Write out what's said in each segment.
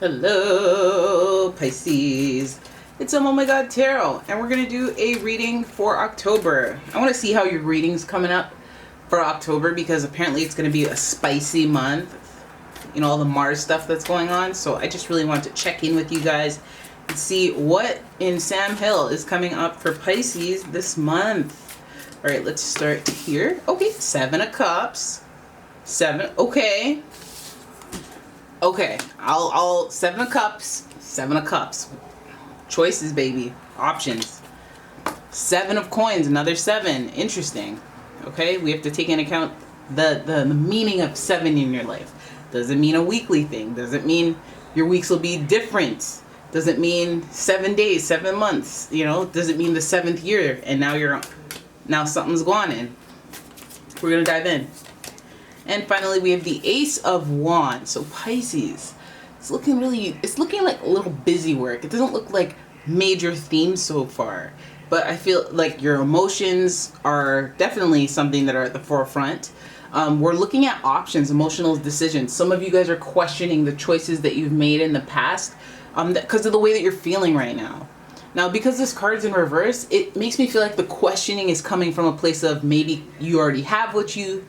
Hello, Pisces. It's umomgtarot, and we're going to do a reading for October. I want to see how your reading's coming up for October because apparently it's going to be a spicy month. You know, all the Mars stuff that's going on. So I just really want to check in with you guys and see what in Sam Hill is coming up for Pisces this month. All right, let's start here. Okay, 7 of Cups. 7, okay. Okay, I'll 7 of Cups, 7 of Cups. Choices, baby. Options. 7 of Coins, another 7. Interesting. Okay, we have to take into account the meaning of 7 in your life. Does it mean a weekly thing? Does it mean your weeks will be different? Does it mean 7 days, 7 months? You know, does it mean the 7th year and now something's gone in? We're gonna dive in. And finally, we have the Ace of Wands. So Pisces, it's looking like a little busy work. It doesn't look like major themes so far, but I feel like your emotions are definitely something that are at the forefront. We're looking at options, emotional decisions. Some of you guys are questioning the choices that you've made in the past because of the way that you're feeling right now. Now, because this card's in reverse, it makes me feel like the questioning is coming from a place of maybe you already have what you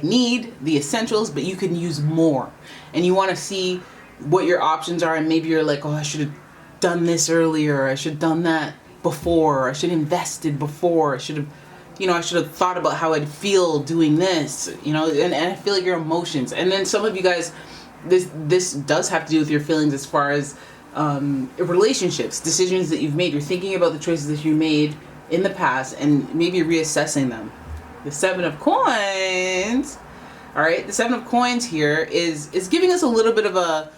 need, the essentials, but you can use more, and you want to see what your options are, and maybe you're like, oh, I should have done this earlier, I should have done that before, I should have invested before, I should have thought about how I'd feel doing this, and I feel like your emotions. And then some of you guys, this does have to do with your feelings as far as relationships, decisions that you've made. You're thinking about the choices that you made in the past and maybe reassessing them. The 7 of Coins. All right, the 7 of Coins here is giving us a little bit of a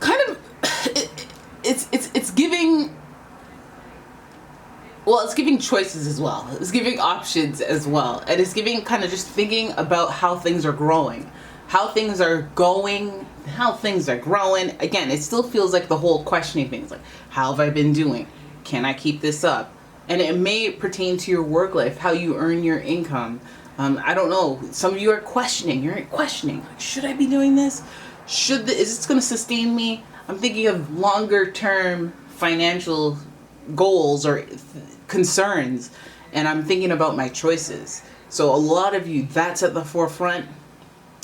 kind of it's giving, well, it's giving choices as well. It's giving options as well, and it's giving kind of just thinking about how things are growing, how things are going, how things are growing. Again, it still feels like the whole questioning things, like, how have I been doing? Can I keep this up? And it may pertain to your work life, how you earn your income. I don't know. Some of you are questioning. You're questioning. Like, should I be doing this? Is this going to sustain me? I'm thinking of longer term financial goals or concerns, and I'm thinking about my choices. So a lot of you, that's at the forefront.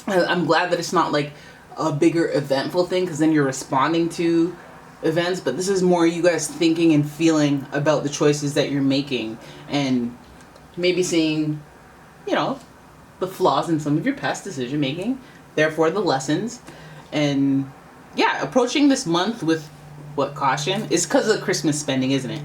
I'm glad that it's not like a bigger eventful thing, because then you're responding to events, but this is more you guys thinking and feeling about the choices that you're making, and maybe seeing, the flaws in some of your past decision making, therefore the lessons. And yeah, approaching this month with what caution is because of the Christmas spending, isn't it?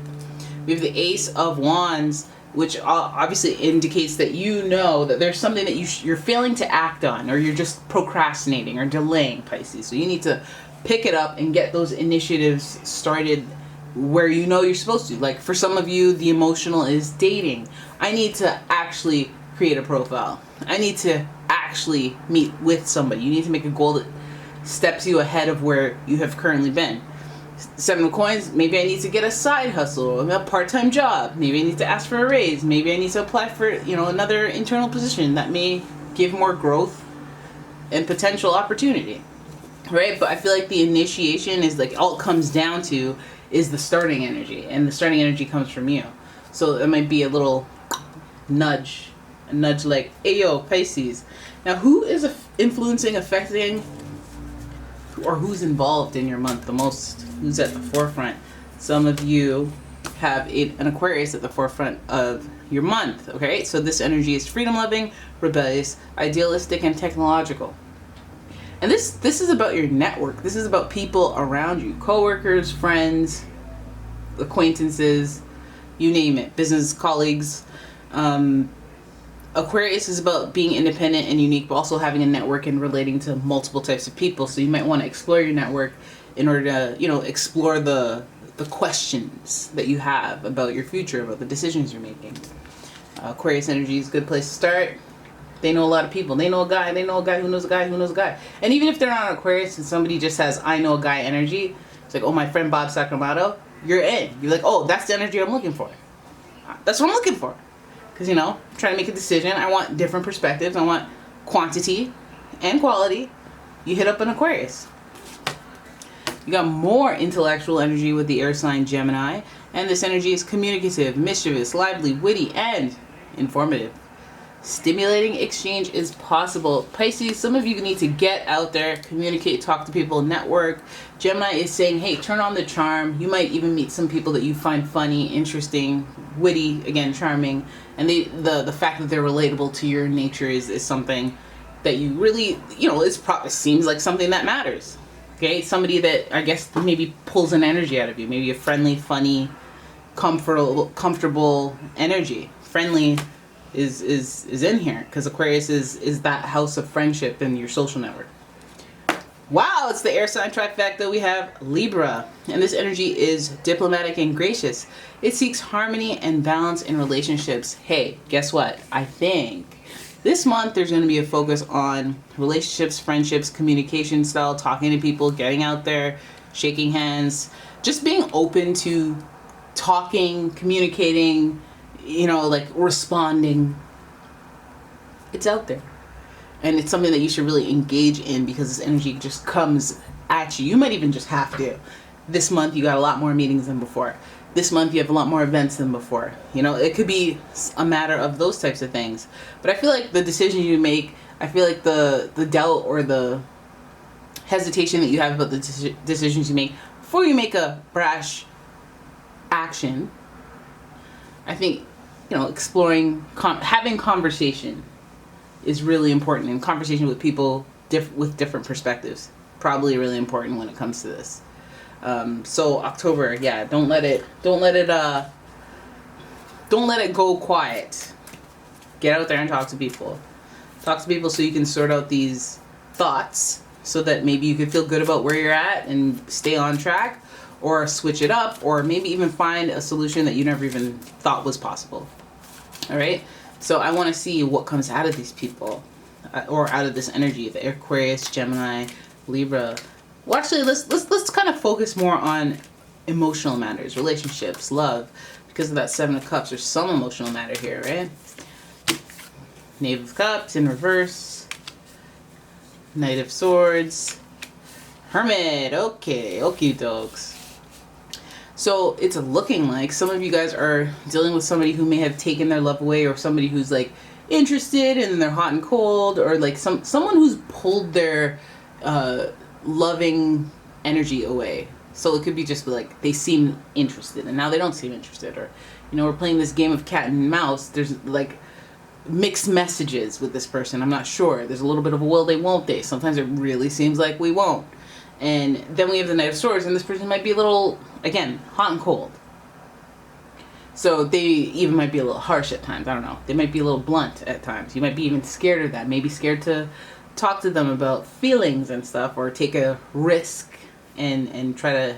We have the Ace of Wands, which obviously indicates that that there's something that you're failing to act on, or you're just procrastinating or delaying, Pisces. So you need to pick it up and get those initiatives started where you're supposed to. Like, for some of you, the emotional is dating. I need to actually create a profile. I need to actually meet with somebody. You need to make a goal that steps you ahead of where you have currently been. 7 of Coins, maybe I need to get a side hustle, a part-time job. Maybe I need to ask for a raise. Maybe I need to apply for, another internal position that may give more growth and potential opportunity. Right? But I feel like the initiation is like all it comes down to is the starting energy, and the starting energy comes from you. So it might be a little nudge, like, hey yo, Pisces. Now, who is influencing, affecting, or who's involved in your month the most? Who's at the forefront? Some of you have an Aquarius at the forefront of your month. Okay, so this energy is freedom-loving, rebellious, idealistic, and technological. And this is about your network. This is about people around you, coworkers, friends, acquaintances, you name it, business colleagues. Aquarius is about being independent and unique, but also having a network and relating to multiple types of people. So you might want to explore your network in order to, explore the questions that you have about your future, about the decisions you're making. Aquarius energy is a good place to start. They know a lot of people. They know a guy who knows a guy who knows a guy. And even if they're not an Aquarius and somebody just has I know a guy energy, it's like, oh, my friend Bob Sacramento, you're in. You're like, oh, that's the energy I'm looking for. That's what I'm looking for. Because, I'm trying to make a decision. I want different perspectives. I want quantity and quality. you hit up an Aquarius. You got more intellectual energy with the air sign Gemini, and this energy is communicative, mischievous, lively, witty, and informative. Stimulating exchange is possible. Pisces, some of you need to get out there, communicate, talk to people, network. Gemini is saying, hey, turn on the charm. You might even meet some people that you find funny, interesting, witty, again, charming. And the fact that they're relatable to your nature is something that you really, it seems like something that matters. Okay, somebody that I guess maybe pulls an energy out of you. Maybe a friendly, funny, comfortable energy. Friendly is in here because Aquarius is that house of friendship in your social network. Wow, it's the air sign trifecta. We have Libra, and this energy is diplomatic and gracious. It seeks harmony and balance in relationships. Hey, guess what? I think this month there's going to be a focus on relationships, friendships, communication style, talking to people, getting out there, shaking hands, just being open to talking, communicating, like responding. It's out there. And it's something that you should really engage in because this energy just comes at you. You might even just have to. This month you got a lot more meetings than before. This month you have a lot more events than before. It could be a matter of those types of things. But I feel like the decisions you make, I feel like the doubt or the hesitation that you have about the decisions you make before you make a brash action, I think, exploring, having conversation is really important. And conversation with people with different perspectives, probably really important when it comes to this. So October, yeah, don't let it go quiet. Get out there and talk to people. Talk to people so you can sort out these thoughts so that maybe you can feel good about where you're at and stay on track, or switch it up, or maybe even find a solution that you never even thought was possible. All right. So I want to see what comes out of these people, or out of this energy, the Aquarius, Gemini, Libra. Well, actually, let's kind of focus more on emotional matters, relationships, love, because of that Seven of Cups. There's some emotional matter here, right? Knave of Cups in reverse, Knight of Swords, Hermit. Okay, okie dokes. So it's looking like some of you guys are dealing with somebody who may have taken their love away, or somebody who's like interested and then they're hot and cold, or like someone who's pulled their loving energy away. So it could be just like they seem interested and now they don't seem interested, or we're playing this game of cat and mouse. There's like mixed messages with this person. I'm not sure. There's a little bit of a will they, won't they. Sometimes it really seems like we won't. And then we have the Knight of Swords, and this person might be a little, again, hot and cold. So they even might be a little harsh at times. I don't know. They might be a little blunt at times. You might be even scared of that. Maybe scared to talk to them about feelings and stuff, or take a risk and try to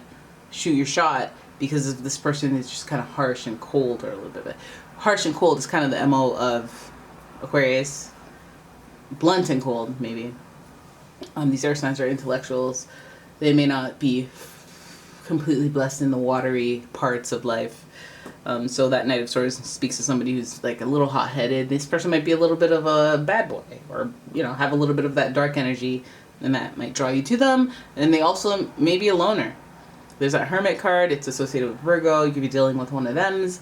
shoot your shot because of this person is just kind of harsh and cold, or a little bit. Harsh and cold is kind of the MO of Aquarius. Blunt and cold, maybe. These air signs are intellectuals. They may not be completely blessed in the watery parts of life. So that Knight of Swords speaks to somebody who's like a little hot-headed. This person might be a little bit of a bad boy, or have a little bit of that dark energy, and that might draw you to them. And they also may be a loner. There's that Hermit card. It's associated with Virgo. You could be dealing with one of them's.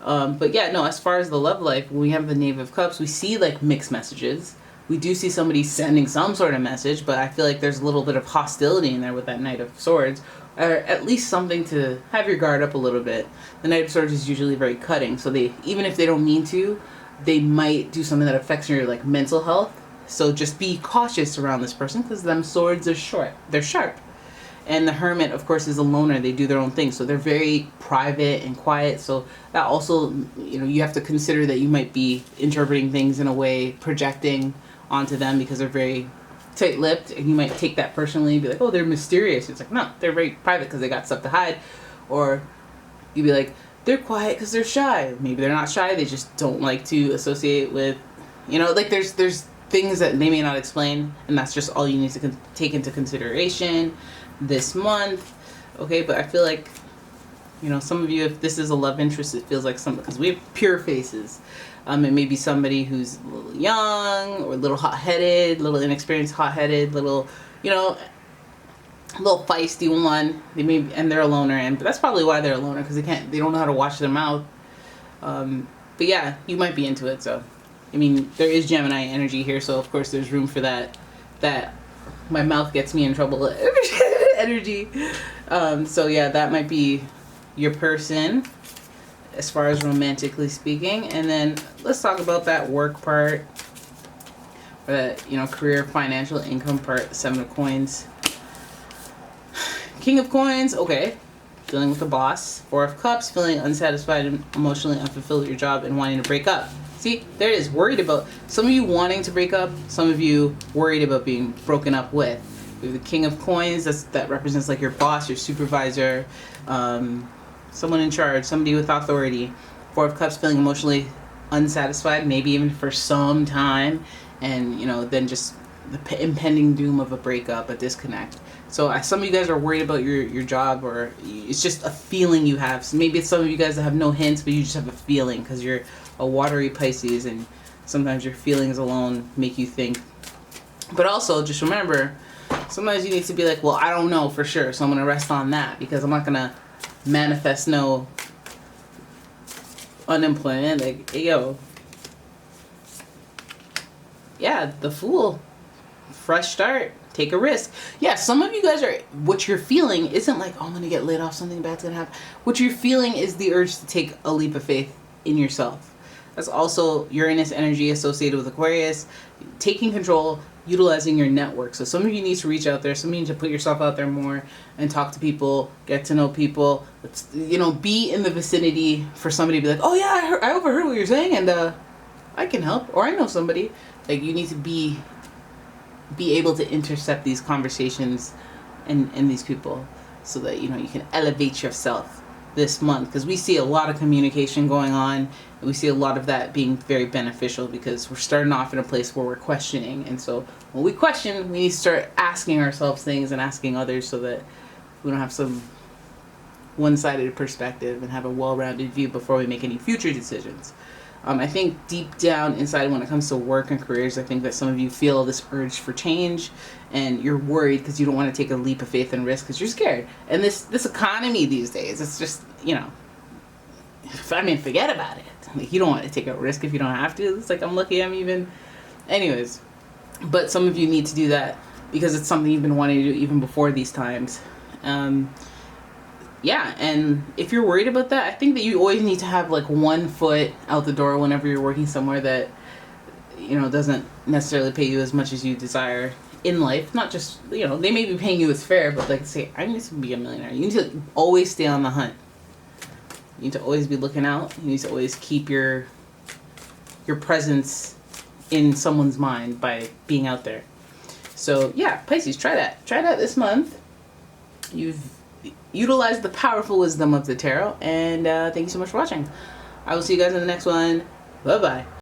But yeah, no, as far as the love life, when we have the Knave of Cups, we see like mixed messages. We do see somebody sending some sort of message, but I feel like there's a little bit of hostility in there with that Knight of Swords, or at least something to have your guard up a little bit. The Knight of Swords is usually very cutting, so even if they don't mean to, they might do something that affects your like mental health. So just be cautious around this person, because them swords are short. They're sharp. And the Hermit, of course, is a loner. They do their own thing, so they're very private and quiet. So that also, you have to consider that you might be interpreting things in a way, projecting onto them, because they're very tight-lipped, and you might take that personally and be like, oh, they're mysterious. It's like, no, they're very private because they got stuff to hide. Or you'd be like, they're quiet because they're shy. Maybe they're not shy, they just don't like to associate with, like there's things that they may not explain, and that's just all you need to take into consideration this month. Okay, but I feel like, some of you, if this is a love interest, it feels like because we have pure faces. It may be somebody who's a little young, or a little hot-headed, little inexperienced, hot-headed, little, you know, a little feisty one. They're a loner, but that's probably why they're a loner, because they don't know how to watch their mouth. But yeah, you might be into it. So, I mean, there is Gemini energy here, so of course there's room for that my mouth gets me in trouble energy. So yeah, that might be your person as far as romantically speaking. And then let's talk about that work part, or that, you know, career, financial, income part. 7 of Coins, King of Coins. Okay, dealing with the boss. 4 of Cups, feeling unsatisfied and emotionally unfulfilled at your job and wanting to break up. See, there it is. Worried about, some of you wanting to break up, some of you worried about being broken up with. We have the King of Coins. That represents like your boss, your supervisor, someone in charge, somebody with authority. 4 of Cups, feeling emotionally unsatisfied, maybe even for some time, and, you know, then just the impending doom of a breakup, a disconnect. So some of you guys are worried about your job, or it's just a feeling you have. So maybe it's some of you guys that have no hints, but you just have a feeling because you're a watery Pisces, and sometimes your feelings alone make you think. But also, just remember, sometimes you need to be like, well, I don't know for sure, so I'm going to rest on that, because I'm not going to manifest no unemployment. Like, hey, yo, yeah, the Fool, fresh start, take a risk. Yeah, some of you guys are, what you're feeling isn't like, oh, I'm going to get laid off, something bad's going to happen. What you're feeling is the urge to take a leap of faith in yourself. That's also Uranus energy associated with Aquarius, taking control, utilizing your network. So some of you need to reach out there. Some of you need to put yourself out there more and talk to people, get to know people. You know, be in the vicinity for somebody to be like, oh yeah, I overheard what you're saying, and I can help, or I know somebody. Like, you need to be able to intercept these conversations and these people, so that, you know, you can elevate yourself this month, because we see a lot of communication going on, and we see a lot of that being very beneficial, because we're starting off in a place where we're questioning. And so when we question, we need to start asking ourselves things and asking others, so that we don't have some one-sided perspective, and have a well-rounded view before we make any future decisions. I think deep down inside, when it comes to work and careers, I think that some of you feel this urge for change, and you're worried because you don't want to take a leap of faith and risk because you're scared. And this economy these days, it's just, you know, I mean, forget about it. Like, you don't want to take a risk if you don't have to. It's like, I'm lucky I'm even, anyways. But some of you need to do that because it's something you've been wanting to do even before these times. Yeah, and if you're worried about that, I think that you always need to have like one foot out the door whenever you're working somewhere that, you know, doesn't necessarily pay you as much as you desire in life. Not just, you know, they may be paying you as fair, but like, say, I need to be a millionaire. You need to always stay on the hunt. You need to always be looking out. You need to always keep your presence in someone's mind by being out there. So yeah, Pisces, try that. Try that this month. You've utilized the powerful wisdom of the tarot, and thank you so much for watching. I will see you guys in the next one. Bye bye.